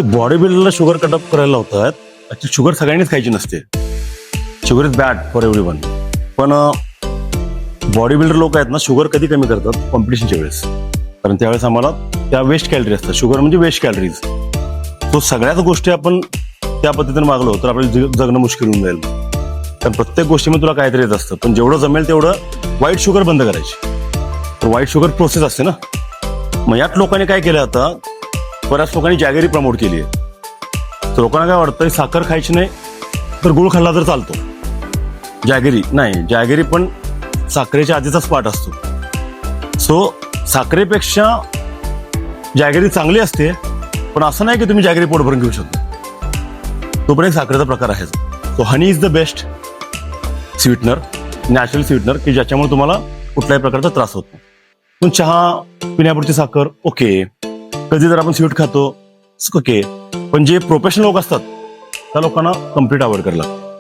Body बिल्डरला sugar cut up करायला लावतात. Actually sugar सगळ्यांनीच खायची नसते. Sugar is bad for every one. पण बॉडी बिल्डर लोक आहेत ना, शुगर कधी कमी करतात? कॉम्पिटिशनच्या वेळेस. कारण त्यावेळेस आम्हाला त्या वेस्ट कॅलरी असतात. शुगर म्हणजे वेस्ट कॅलरीज. तो सगळ्याच गोष्टी आपण त्या पद्धतीने मागलो तर आपल्याला जगणं मुश्किल होऊन जाईल. कारण प्रत्येक गोष्टीमध्ये तुला काहीतरी येत असतं. पण जेवढं जमेल तेवढं व्हाईट शुगर बंद करायची. तर व्हाईट शुगर प्रोसेस असते ना. मग यात लोकांनी काय केलं, आता बऱ्याच लोकांनी जॅगरी प्रमोट केली आहे. तर लोकांना काय वाटतं, साखर खायची नाही तर गुळ खाल्ला तर चालतो. जॅगरी नाही, जॅगरी पण साखरेच्या आधीचाच पार्ट असतो. सो साखरेपेक्षा जॅगरी चांगली असते. पण असं नाही की तुम्ही जॅगरी पोट भरून घेऊ शकता. तो पण एक साखरेचा प्रकार आहे. So honey is the best sweetener, natural sweetener, की ज्याच्यामुळे तुम्हाला कुठल्याही प्रकारचा त्रास होत नाही. पण चहा पिण्यापुरती साखर ओके, कधी जर आपण स्वीट खातो ओके. पण जे प्रोफेशनल लोक असतात त्या लोकांना कम्प्लीट अवॉइड करायला लागतं.